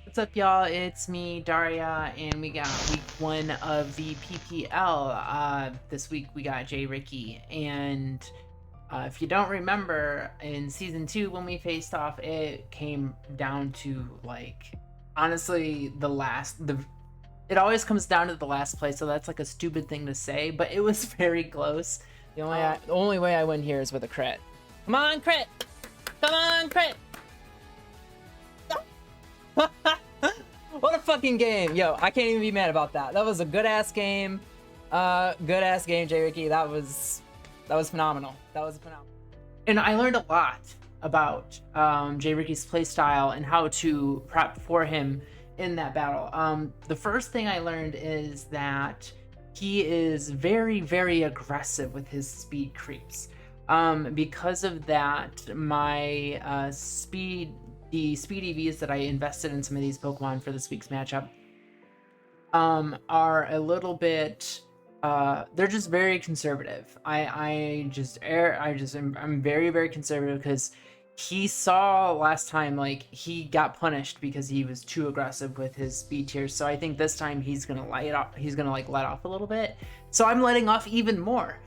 What's up, y'all? It's me, Daria, and we got week 1 of the PPL. This week we got jricky, and if you don't remember, in season 2 when we faced off, it came down to honestly it always comes down to the last play, so that's like a stupid thing to say, but it was very close. The only way I win here is with a crit. Come on, crit! Come on, crit! What a fucking game. Yo, I can't even be mad about that. That was a good ass game. jricky. That was phenomenal. That was phenomenal. And I learned a lot about jricky's playstyle and how to prep for him in that battle. The first thing I learned is that he is very, very aggressive with his speed creeps. Because of that, my the speed EVs that I invested in some of these Pokemon for this week's matchup are a little bit they're just very conservative. I'm very, very conservative because he saw last time he got punished because he was too aggressive with his speed tiers. So I think this time he's gonna light off. He's gonna let off a little bit. So I'm letting off even more.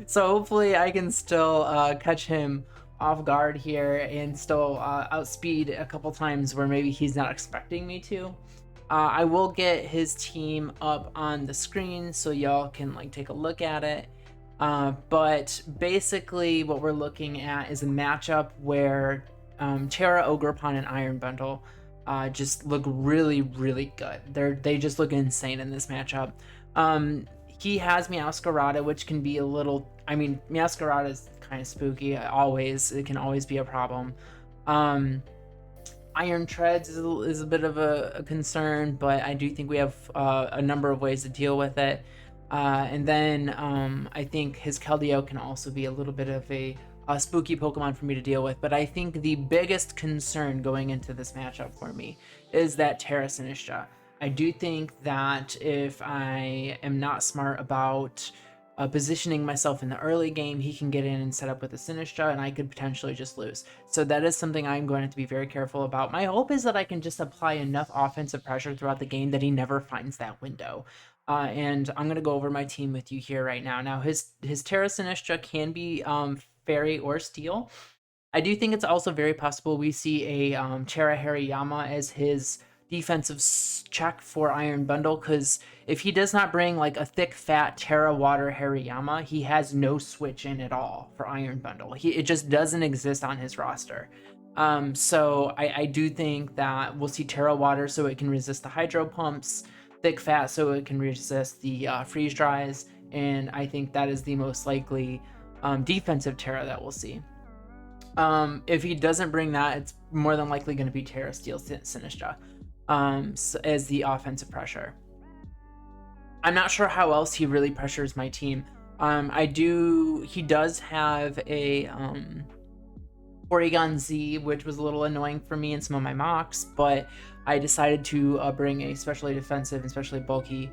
So hopefully I can still catch him off guard here and still outspeed a couple times where maybe he's not expecting me to. I will get his team up on the screen so y'all can take a look at it. But basically what we're looking at is a matchup where Terra, Ogerpon, and Iron Bundle just look really, really good. They just look insane in this matchup. He has Meowscarada, which can be a little... I mean, Meowscarada is kind of spooky. It can always be a problem. Iron Treads is a bit of a concern, but I do think we have a number of ways to deal with it. And then I think his Keldeo can also be a little bit of a spooky Pokemon for me to deal with. But I think the biggest concern going into this matchup for me is that Terra Sinistra. I do think that if I am not smart about positioning myself in the early game, he can get in and set up with a Sinistra, and I could potentially just lose. So that is something I'm going to have to be very careful about. My hope is that I can just apply enough offensive pressure throughout the game that he never finds that window. And I'm going to go over my team with you here right now. Now, his Terra Sinistra can be Fairy or Steel. I do think it's also very possible we see a Terra Hariyama as his defensive check for Iron Bundle, because if he does not bring a thick, fat Terra Water Hariyama, he has no switch in at all for Iron Bundle. It just doesn't exist on his roster. So I do think that we'll see Terra Water so it can resist the Hydro Pumps, thick, fat so it can resist the Freeze Dries, and I think that is the most likely defensive Terra that we'll see. If he doesn't bring that, it's more than likely going to be Terra Steel Sinistra as the offensive pressure. I'm not sure how else he really pressures my team. He does have a Porygon Z, which was a little annoying for me in some of my mocks, but I decided to bring a especially defensive and especially bulky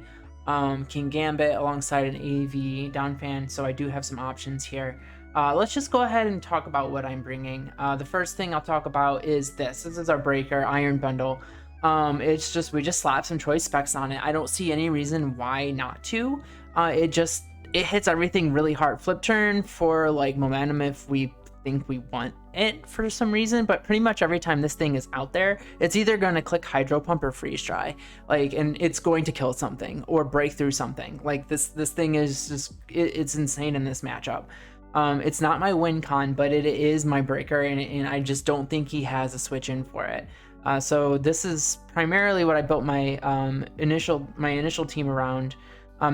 King Gambit alongside an AV Downfan, so I do have some options here. Let's just go ahead and talk about what I'm bringing. The first thing I'll talk about is this. This is our breaker, Iron Bundle. It's just, we just slap some choice specs on it. I don't see any reason why not to. It hits everything really hard. Flip turn for momentum if we think we want it for some reason, but pretty much every time this thing is out there, it's either going to click Hydro Pump or Freeze Dry, and it's going to kill something or break through something. This thing is just, it's insane in this matchup. It's not my win con, but it is my breaker, and I just don't think he has a switch in for it. So this is primarily what I built my initial team around.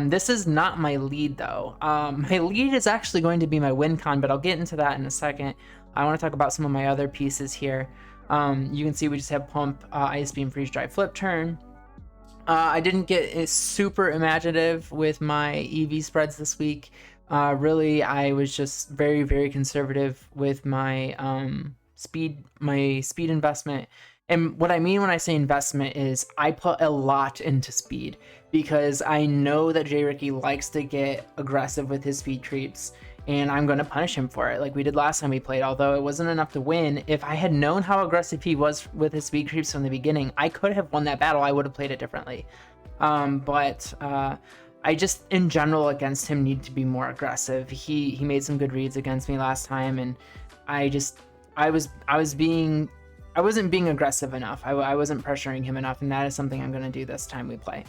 This is not my lead though. My lead is actually going to be my win con, but I'll get into that in a second. I want to talk about some of my other pieces here. You can see we just have Pump, Ice Beam, Freeze Dry, Flip Turn. I didn't get super imaginative with my EV spreads this week. Really, I was just very, very conservative with my speed investment. And what I mean when I say investment is I put a lot into speed because I know that jricky likes to get aggressive with his speed creeps, and I'm going to punish him for it, like we did last time we played. Although it wasn't enough to win, if I had known how aggressive he was with his speed creeps from the beginning, I could have won that battle. I would have played it differently. But I just, in general, against him, need to be more aggressive. He made some good reads against me last time, and I wasn't being aggressive enough. I wasn't pressuring him enough, and that is something I'm going to do this time we play.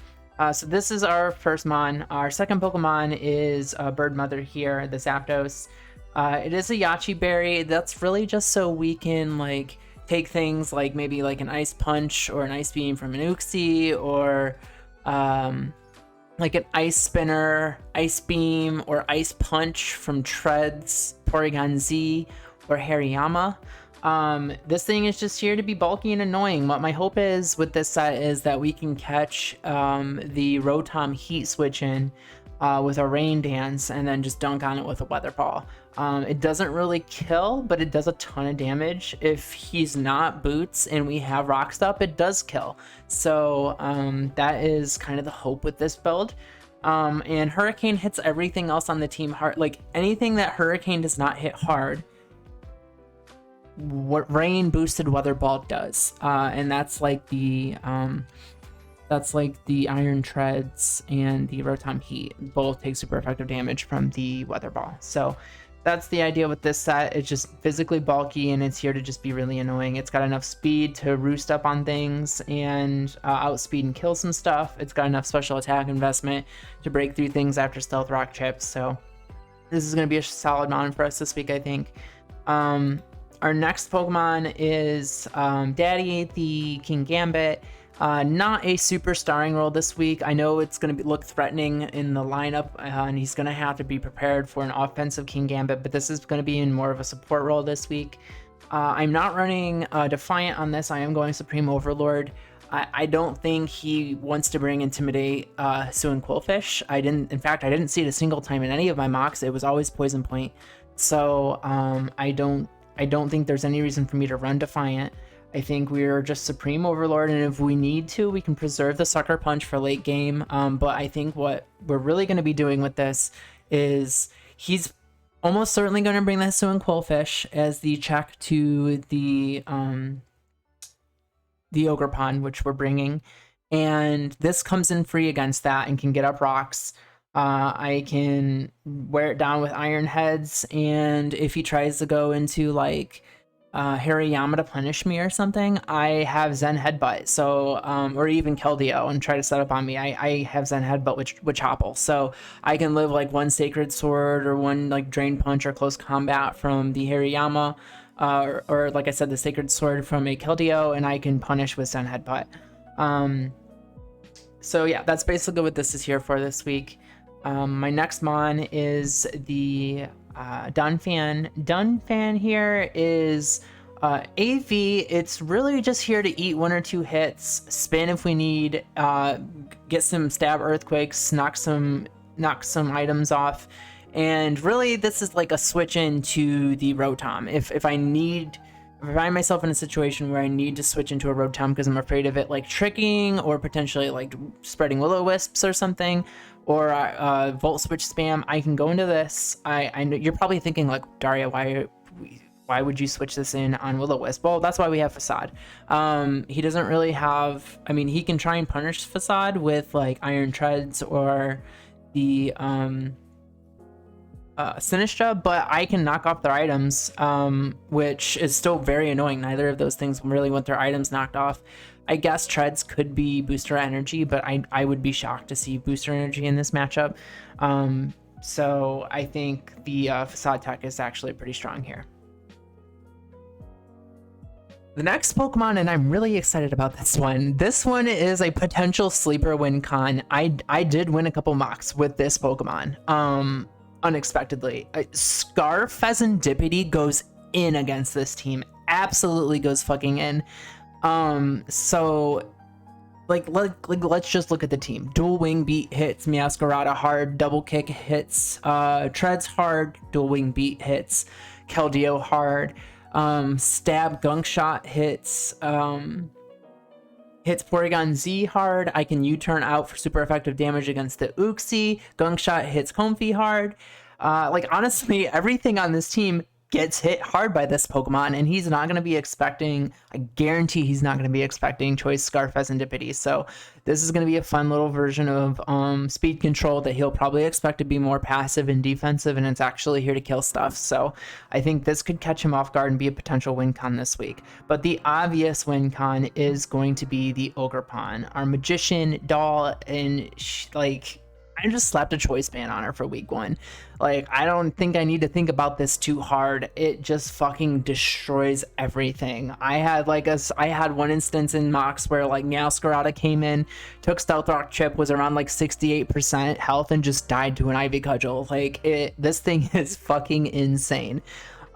So this is our first mon. Our second Pokemon is Bird Mother here, the Zapdos. It is a Yachi Berry. That's really just so we can like take things like maybe like an Ice Punch or an Ice Beam from an Uxie, or like an Ice Spinner, Ice Beam, or Ice Punch from Treads, Porygon Z, or Hariyama. This thing is just here to be bulky and annoying. What my hope is with this set is that we can catch the Rotom Heat Switch in with a Rain Dance and then just dunk on it with a Weather Ball. It doesn't really kill, but it does a ton of damage. If he's not Boots and we have Rock Stop, it does kill. So that is kind of the hope with this build. And Hurricane hits everything else on the team hard. Like anything that Hurricane does not hit hard, what Rain boosted Weather Ball does, and that's like the Iron Treads and the Rotom Heat both take super effective damage from the Weather Ball. So that's the idea with this set. It's just physically bulky, and it's here to just be really annoying. It's got enough speed to roost up on things and outspeed and kill some stuff. It's got enough special attack investment to break through things after Stealth Rock chips. So this is going to be a solid mon for us this week, I think. Our next Pokemon is Daddy, the King Gambit. Not a super starring role this week. I know it's going to look threatening in the lineup, and he's going to have to be prepared for an offensive King Gambit, but this is going to be in more of a support role this week. I'm not running Defiant on this. I am going Supreme Overlord. I don't think he wants to bring Intimidate Sue and Quillfish. In fact, I didn't see it a single time in any of my mocks. It was always Poison Point. So I don't think there's any reason for me to run Defiant. I think we're just Supreme Overlord, and if we need to, we can preserve the Sucker Punch for late game. But I think what we're really going to be doing with this is he's almost certainly going to bring the Hisuian Quillfish as the check to the Ogerpon, which we're bringing. And this comes in free against that and can get up rocks. I can wear it down with Iron Heads, and if he tries to go into like Hariyama to punish me or something, I have Zen Headbutt, so or even Keldeo and try to set up on me. I have Zen Headbutt with Choppel, so I can live like one Sacred Sword or one like Drain Punch or Close Combat from the Hariyama, or like I said, the Sacred Sword from a Keldeo, and I can punish with Zen Headbutt. So yeah, that's basically what this is here for this week. My next mon is the Dunfan. Dunfan here is AV. It's really just here to eat one or two hits, spin if we need, get some stab earthquakes, knock some items off, and really this is like a switch into the Rotom. If I find myself in a situation where I need to switch into a Rotom because I'm afraid of it like tricking or potentially like spreading Will-O-Wisps or something, or Volt Switch spam, I can go into this. I know you're probably thinking like, Daria, why would you switch this in on Will-O-Wisp? Well, that's why we have Facade. He doesn't really have, I mean, he can try and punish Facade with like Iron Treads or the Sinistra, but I can knock off their items, which is still very annoying. Neither of those things really want their items knocked off. I guess Treads could be Booster Energy, but I would be shocked to see Booster Energy in this matchup. So I think the Facade Tech is actually pretty strong here. The next Pokemon, and I'm really excited about this one. This one is a potential sleeper win con. I did win a couple mocks with this Pokemon. Unexpectedly. Scarf Pheasantipity goes in against this team. Absolutely goes fucking in. So let's just look at the team. Dual Wing Beat hits Meowscarada hard, Double Kick hits Treads hard, Dual Wing Beat hits Keldeo hard, Stab Gunk Shot hits Porygon Z hard. I can U-turn out for super effective damage against the Uxie. Gunk Shot hits Comfey hard. Like, honestly, everything on this team gets hit hard by this Pokemon, and he's not going to be expecting, I guarantee he's not going to be expecting Choice Scarf as Serendipity. So this is going to be a fun little version of speed control that he'll probably expect to be more passive and defensive, and it's actually here to kill stuff. So I think this could catch him off guard and be a potential win con this week. But the obvious win con is going to be the Ogerpon, our Magician doll, and like, I just slapped a choice ban on her for week 1. Like, I don't think I need to think about this too hard. It just fucking destroys everything. I had one instance in Mox where like Meowscarada came in, took Stealth Rock Chip, was around like 68% health, and just died to an Ivy Cudgel. Like, this thing is fucking insane.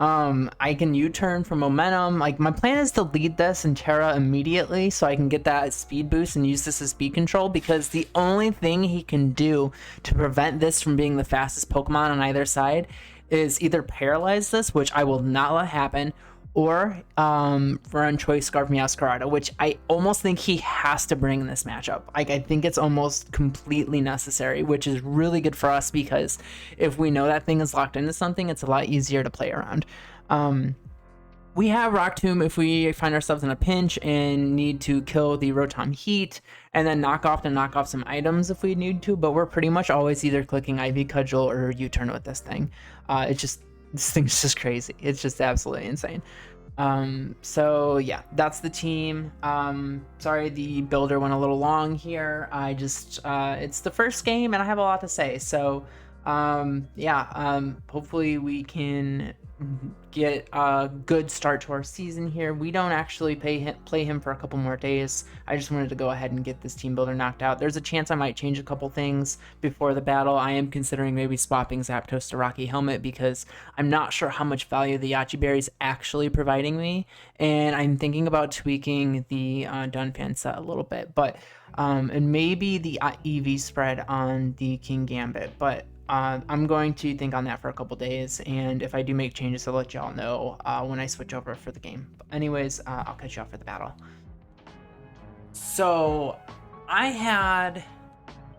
I can U-turn for momentum. Like, my plan is to lead this in Terra immediately so I can get that speed boost and use this as speed control, because the only thing he can do to prevent this from being the fastest Pokemon on either side is either paralyze this, which I will not let happen, or run Choice Scarf Meowscarada, which I almost think he has to bring in this matchup. Like, I think it's almost completely necessary, which is really good for us, because if we know that thing is locked into something, it's a lot easier to play around. We have Rock Tomb if we find ourselves in a pinch and need to kill the Rotom Heat, and then knock off some items if we need to, but we're pretty much always either clicking Ivy Cudgel or U-turn with this thing. This thing's just crazy. It's just absolutely insane. So yeah, that's the team. Sorry the builder went a little long here. It's the first game and I have a lot to say. So hopefully we can get a good start to our season here. We don't actually play him for a couple more days. I just wanted to go ahead and get this team builder knocked out. There's a chance I might change a couple things before the battle. I am considering maybe swapping Zapdos to Rocky Helmet, because I'm not sure how much value the Yachi Berry is actually providing me, and I'm thinking about tweaking the Dunfan set a little bit, but and maybe the EV spread on the King Gambit, but I'm going to think on that for a couple days, and if I do make changes, I'll let y'all know when I switch over for the game. But anyways, I'll catch y'all for the battle. So, I had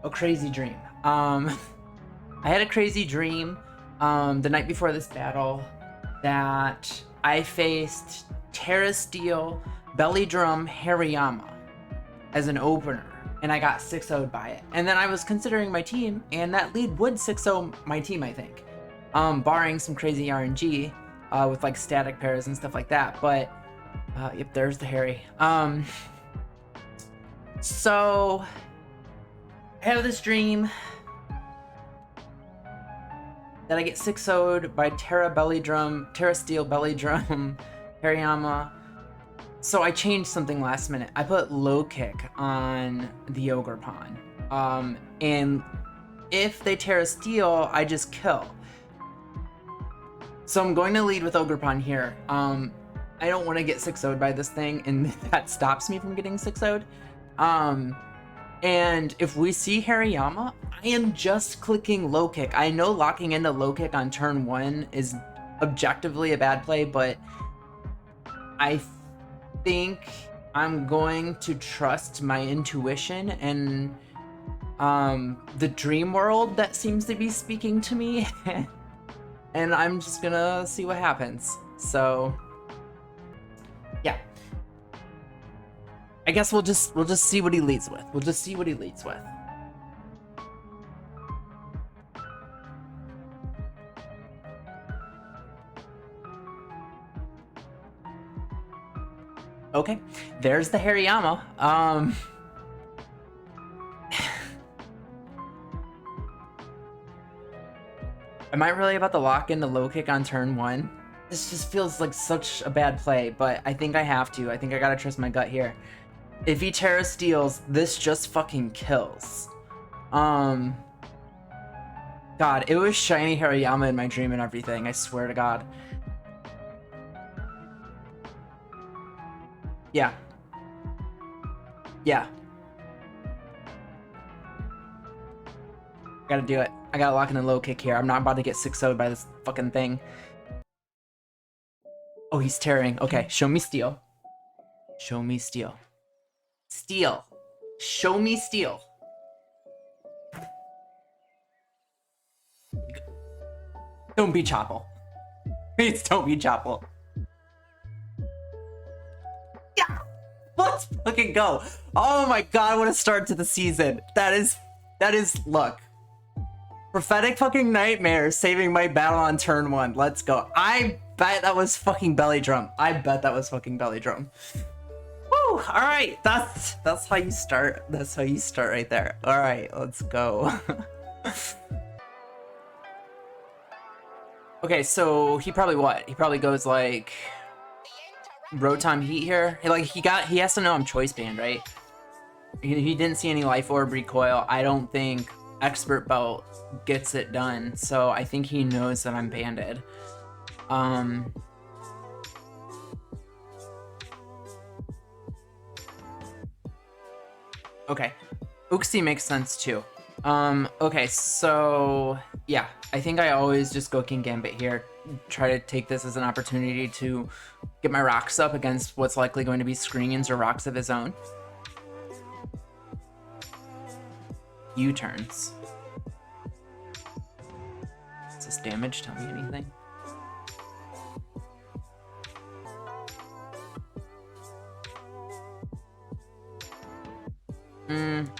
a crazy dream. I had a crazy dream the night before this battle that I faced Terra Steel, Belly Drum, Hariyama as an opener, and I got 6-0'd by it. And then I was considering my team, and that lead would 6-0 my team, I think. Barring some crazy RNG with like static pairs and stuff like that. But yep, there's the Harry. So I have this dream that I get 6-0'd by Terra Steel, Belly Drum, Hariyama. So I changed something last minute. I put low kick on the Ogerpon. And if they Terra Steel, I just kill. So I'm going to lead with Ogerpon here. I don't want to get 6-0'd by this thing, and that stops me from getting 6-0'd. And if we see Hariyama, I am just clicking low kick. I know locking into low kick on turn 1 is objectively a bad play, but I think I'm going to trust my intuition and the dream world that seems to be speaking to me. And I'm just gonna see what happens. So yeah, I guess we'll just see what he leads with. We'll just see what he leads with. Okay, there's the Hariyama. Am I really about to lock in the low kick on turn 1? This just feels like such a bad play, but I think I have to. I think I gotta trust my gut here. If he Terra Steals, this just fucking kills. God, it was shiny Hariyama in my dream and everything, I swear to God. Yeah. Yeah. Gotta do it. I gotta lock in a low kick here. I'm not about to get 6-0'd by this fucking thing. Oh, he's tearing. Okay, show me steel. Show me steel. Steel. Show me steel. Don't be Chapel. Please don't be Chapel. Yeah! Let's fucking go. Oh my god, what a start to the season. That is, look. Prophetic fucking nightmare saving my battle on turn 1. Let's go. I bet that was fucking belly drum. I bet that was fucking belly drum. Woo! Alright, that's how you start. That's how you start right there. Alright, let's go. Okay, so he probably what? He probably goes like Rotom Heat here. He has to know I'm choice banned, right? He didn't see any Life Orb recoil. I don't think Expert Belt gets it done, so I think he knows that I'm banded. Okay, Uxie makes sense too. Okay, so yeah, I think I always just go King Gambit here. Try to take this as an opportunity to get my rocks up against what's likely going to be screens or rocks of his own. U-turns. Does this damage tell me anything?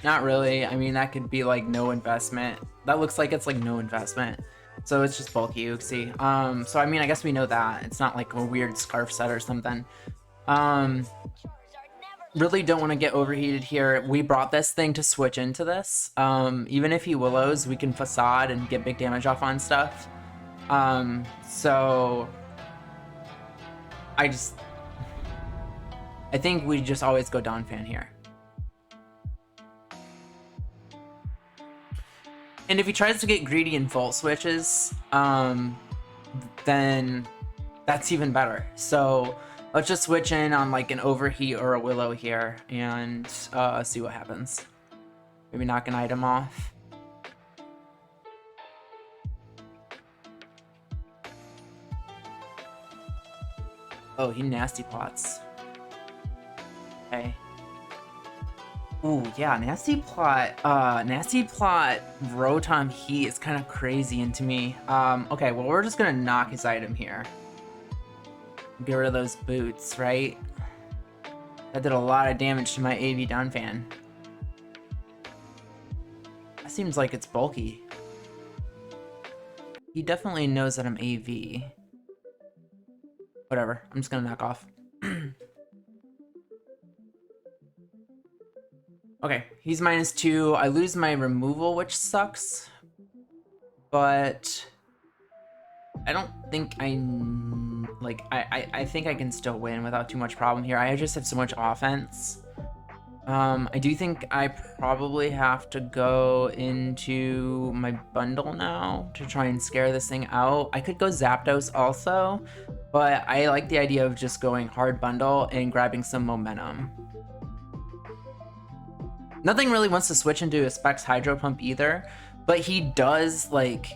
Not really. I mean, that could be like no investment. That looks like it's like no investment. So it's just bulky Uxie. So I mean, I guess we know that. It's not like a weird scarf set or something. Really don't want to get overheated here. We brought this thing to switch into this. Even if he Willows, we can Facade and get big damage off on stuff. So I think we just always go Donphan here. And if he tries to get greedy and Volt switches, then that's even better. So let's just switch in on like an Overheat or a Willow here and see what happens. Maybe knock an item off. Oh, he Nasty Plots. Okay. Ooh, yeah, Nasty Plot Rotom Heat is kind of crazy into me. Okay, well, we're just gonna knock his item here. Get rid of those boots, right? That did a lot of damage to my AV Donphan. That seems like it's bulky. He definitely knows that I'm AV. Whatever, I'm just gonna knock off. Okay, he's -2. I lose my removal, which sucks. But I don't think I think I can still win without too much problem here. I just have so much offense. I do think I probably have to go into my bundle now to try and scare this thing out. I could go Zapdos also, but I like the idea of just going hard bundle and grabbing some momentum. Nothing really wants to switch into a Specs Hydro Pump either, but he does, like,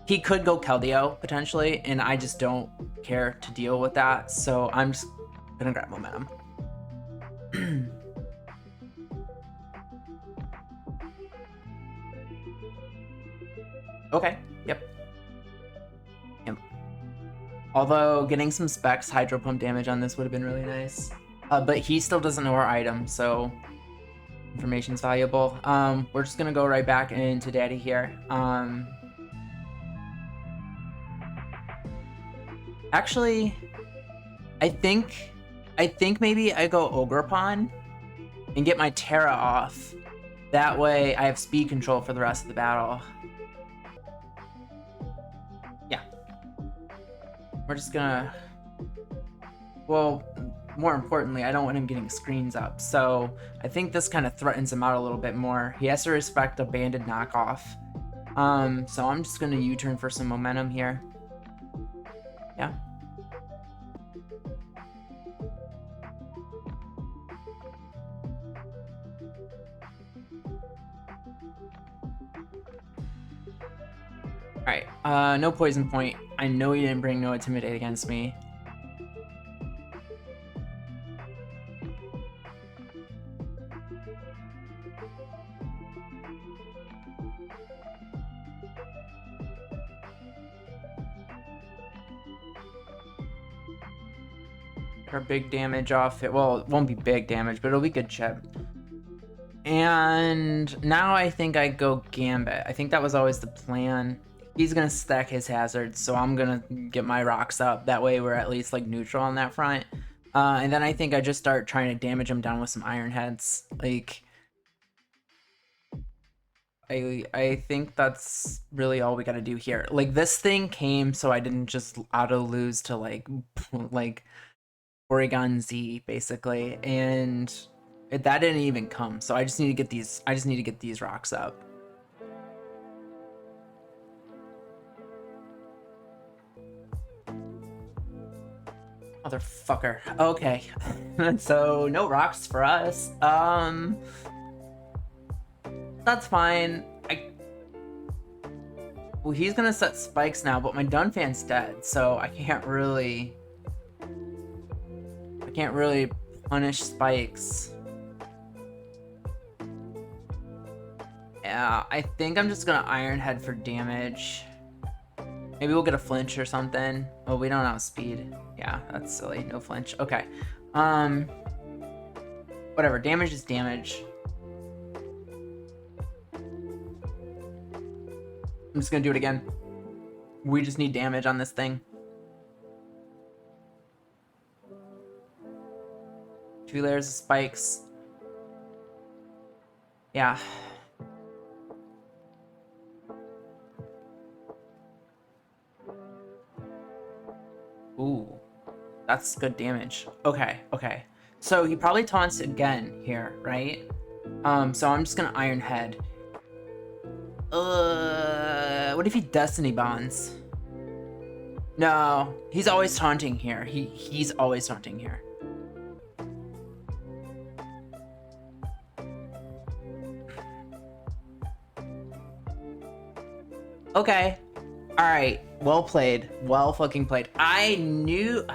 he could go Keldeo potentially, and I just don't care to deal with that, so I'm just gonna grab momentum. Okay, yep. Although getting some Specs Hydro Pump damage on this would have been really nice. But he still doesn't know our item, so information's valuable. We're just gonna go right back into Daddy here. Actually, I think maybe I go Ogerpon and get my Terra off. That way I have speed control for the rest of the battle. Yeah. We're just gonna... Well, more importantly, I don't want him getting screens up, so I think this kind of threatens him out a little bit more. He has to respect a banded knockoff. So I'm just gonna U-turn for some momentum here. Yeah. Alright, no poison point. I know you didn't bring no Intimidate against me. our big damage off it. Well, it won't be big damage, but it'll be good chip. And now I think I go Gambit. I think that was always the plan. He's gonna stack his hazards, so I'm gonna get my rocks up. That way we're at least like neutral on that front. And then I think I just start trying to damage him down with some iron heads. Like, I think that's really all we gotta do here. Like, this thing came so I didn't just auto lose to like Oregon Z basically, and that didn't even come. So I just need to get these rocks up. Motherfucker. Okay. So no rocks for us. That's fine. Well, he's gonna set spikes now, but my Dunfan's dead, so I can't really punish spikes. Yeah, I think I'm just gonna Iron Head for damage. Maybe we'll get a flinch or something. Oh, we don't have speed. Yeah, that's silly. No flinch. Okay. Whatever. Damage is damage. I'm just gonna do it again. We just need damage on this thing. 2 layers of spikes. Yeah. Ooh, that's good damage. Okay, okay. So he probably taunts again here, right? So I'm just gonna Iron Head. What if he Destiny Bonds? No, he's always taunting here. He's always taunting here. Okay. All right. Well played. Well fucking played. I knew.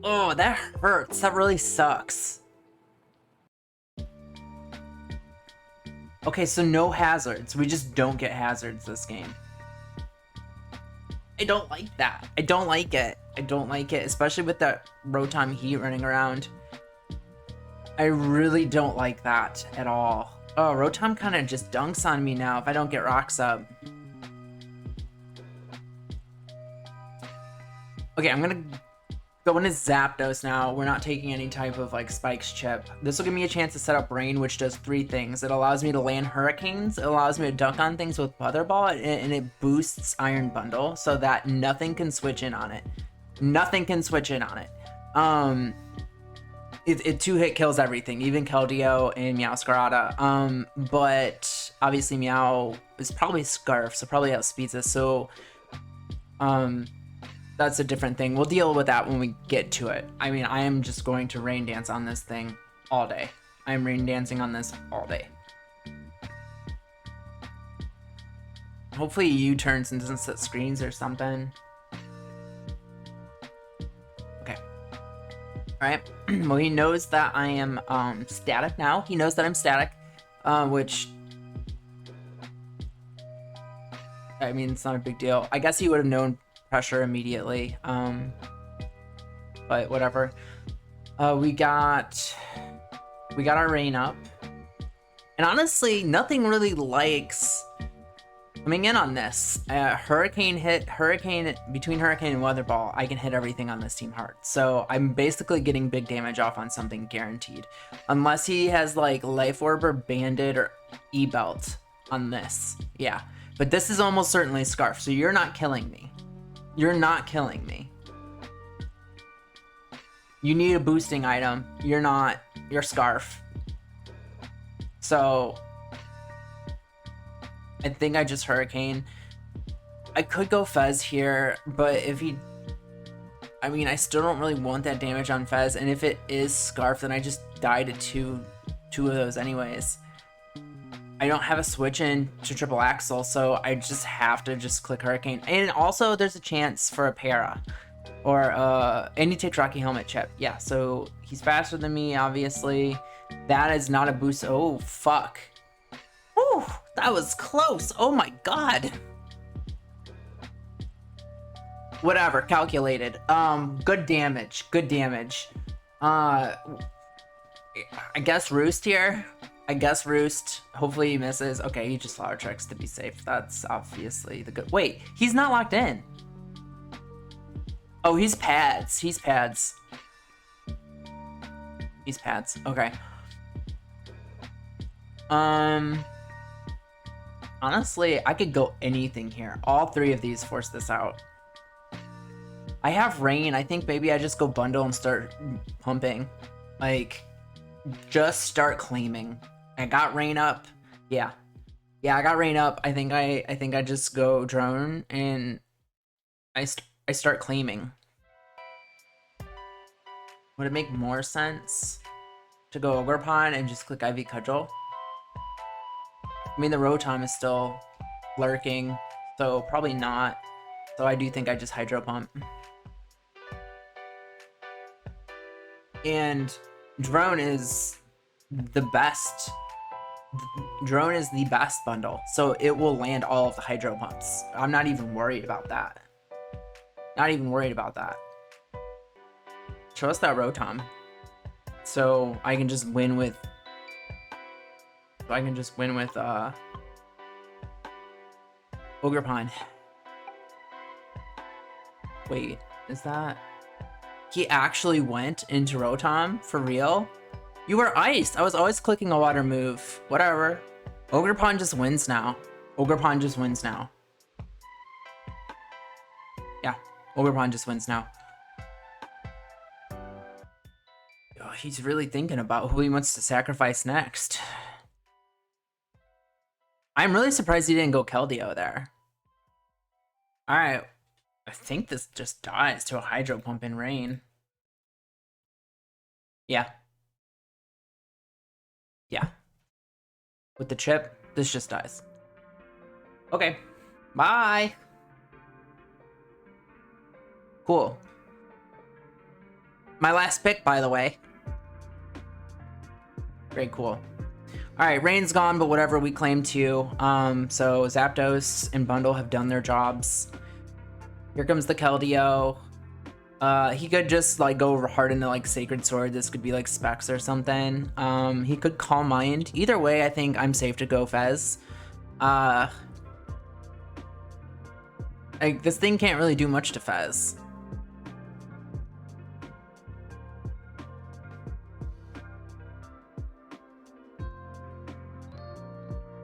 Oh, that hurts. That really sucks. Okay, so no hazards. We just don't get hazards this game. I don't like that. I don't like it. I don't like it, especially with that Rotom Heat running around. I really don't like that at all. Oh, Rotom kind of just dunks on me now if I don't get rocks up. Okay, I'm gonna go into Zapdos now. We're not taking any type of like spikes chip. This will give me a chance to set up Rain, which does 3 things. It allows me to land Hurricanes, it allows me to dunk on things with Weather Ball, and it boosts Iron Bundle so that nothing can switch in on it. Nothing can switch in on it. It 2-hit kills everything, even Keldeo and Meowscarada. But obviously Meow is probably Scarf, so probably outspeeds us. So that's a different thing. We'll deal with that when we get to it. I mean, I am just going to Rain Dance on this thing all day. I am Rain Dancing on this all day. Hopefully he U-turns and doesn't set screens or something. Okay. Alright. Well, he knows that I am static now. He knows that I'm static, which, I mean, it's not a big deal. I guess he would have known pressure immediately, but whatever. We got our Rain up, and honestly, nothing really likes coming in on this. Between Hurricane and Weather Ball, I can hit everything on this Team Heart, so I'm basically getting big damage off on something guaranteed, unless he has like Life Orb or Bandit or E-Belt on this. Yeah, but this is almost certainly Scarf, so you're not killing me. You're not killing me. You need a boosting item. You're not. You're Scarf. So I think I just Hurricane. I could go Fez here, but if he... I mean, I still don't really want that damage on Fez, and if it is Scarf, then I just die to two of those anyways. I don't have a switch in to Triple Axle, so I just have to just click Hurricane. And also, there's a chance for a Para. Or, and he takes Rocky Helmet chip. Yeah, so he's faster than me, obviously. That is not a boost. Oh, fuck. Whew, that was close. Oh my god. Whatever, calculated. Good damage. Good damage. I guess Roost here. I guess Roost. Hopefully he misses. Okay, he just flower tricks to be safe. That's obviously the good. Wait, he's not locked in. Oh, he's pads. He's pads. He's pads. Okay. Honestly, I could go anything here. All three of these force this out. I have rain. I think maybe I just go bundle and start pumping. Like, just start claiming. I got rain up. Yeah. Yeah, I got rain up. I think I just go drone and I start claiming. Would it make more sense to go Ogre Pawn and just click IV Cudgel? I mean, the Rotom is still lurking, so probably not. So I do think I just Hydro Pump. And Drone is the best. Drone is the best bundle, so it will land all of the Hydro Pumps. I'm not even worried about that. Not even worried about that. Show us that Rotom. So I can just win with... Ogre Pawn. Wait, is that... He actually went into Rotom? For real? You were iced! I was always clicking a water move. Whatever. Ogre Pawn just wins now. Ogre Pawn just wins now. Yeah, Ogre Pawn just wins now. Oh, he's really thinking about who he wants to sacrifice next. I'm really surprised he didn't go Keldeo there. Alright. I think this just dies to a Hydro Pump in rain. Yeah. Yeah. With the chip, this just dies. Okay. Bye. Cool. My last pick, by the way. Very cool. Alright, rain's gone, but whatever, we claim 2. So Zapdos and Bundle have done their jobs. Here comes the Keldeo. He could just like go hard into like Sacred Sword. This could be like Specs or something. He could Calm Mind. Either way, I think I'm safe to go Fez. Like, this thing can't really do much to Fez.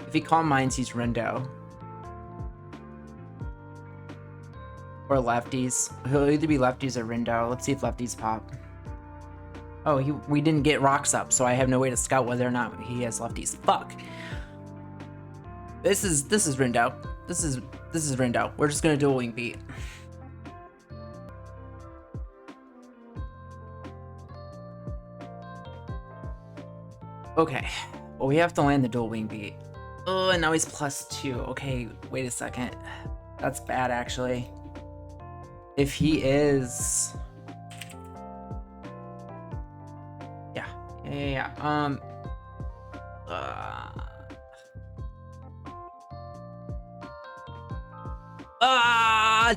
If he Calm Minds, he's Rindo. Or lefties. He'll either be lefties or Rindo. Let's see if lefties pop. Oh, we didn't get rocks up, so I have no way to scout whether or not he has lefties. Fuck. This is Rindo. This is Rindo. We're just gonna do a Wing Beat. Okay. Well, we have to land the dual Wing Beat. Oh, and now he's +2. Okay, wait a second. That's bad, actually. If he is... Yeah.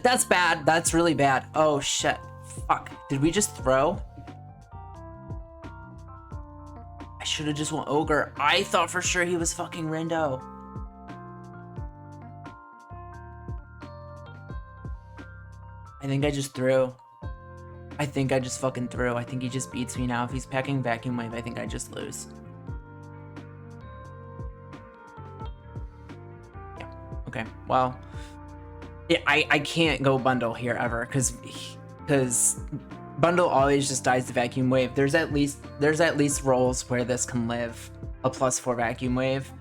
That's bad. That's really bad. Oh, shit. Fuck. Did we just throw? I should have just went Ogre. I thought for sure he was fucking Rindo. I think I just threw. I think I just fucking threw. I think he just beats me now. If he's packing Vacuum Wave, I think I just lose. Yeah. Okay. Well. Yeah, I can't go Bundle here ever because Bundle always just dies to Vacuum Wave. There's at least rolls where this can live a +4 Vacuum Wave.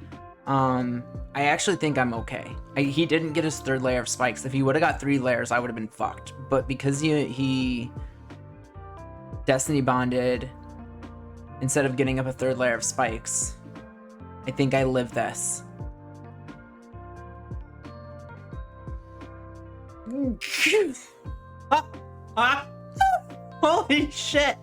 I actually think I'm okay. He didn't get his 3rd layer of spikes. If he would have got 3 layers, I would have been fucked. But because he Destiny Bonded instead of getting up a 3rd layer of spikes, I think I live this. Holy shit!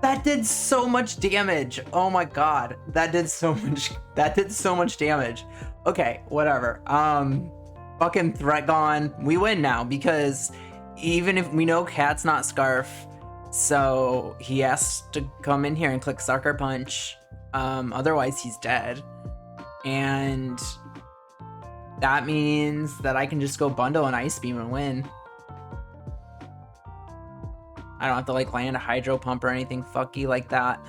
That did so much damage. Oh my god. That did so much damage. Okay, whatever. Fucking Threat gone. We win now because even if we know Cat's not Scarf, so he has to come in here and click Sucker Punch. Otherwise he's dead. And that means that I can just go bundle an Ice Beam and win. I don't have to like land a Hydro Pump or anything fucky like that.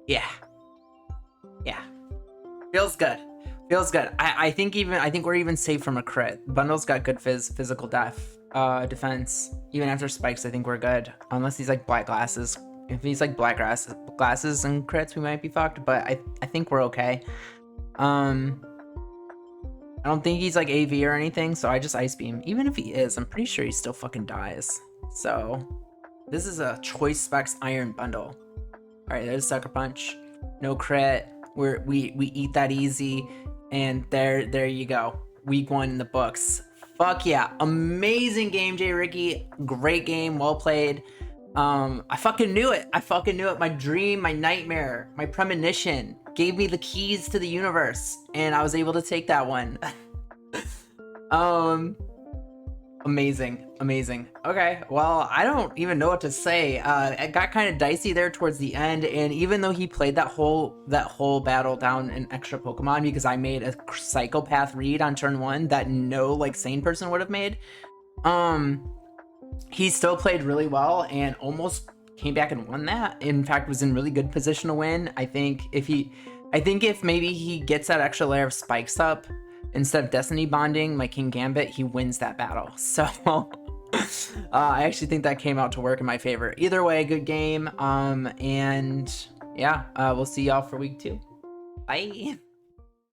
Yeah. Yeah. Feels good. Feels good. I think we're even safe from a crit. Bundle's got good physical defense. Even after spikes, I think we're good. Unless he's like black glasses. If he's like black glasses and crits, we might be fucked. But I think we're okay. I don't think he's like AV or anything, so I just Ice Beam. Even if he is, I'm pretty sure he still fucking dies. So this is a Choice Specs Iron Bundle. All right, there's Sucker Punch. No crit. We eat that easy, and there you go. Week 1 in the books. Fuck yeah, amazing game, jricky. Great game, well played. I fucking knew it. My dream, my nightmare, my premonition gave me the keys to the universe, and I was able to take that one. Amazing. Okay, well, I don't even know what to say. It got kind of dicey there towards the end, and even though he played that whole battle down an extra Pokemon because I made a psychopath read on turn 1 that no like sane person would have made, he still played really well and almost came back and won that. In fact, was in really good position to win. I think if maybe he gets that extra layer of spikes up instead of Destiny Bonding my King Gambit, he wins that battle. So I actually think that came out to work in my favor. Either way, good game. And yeah, we'll see y'all for week 2. Bye.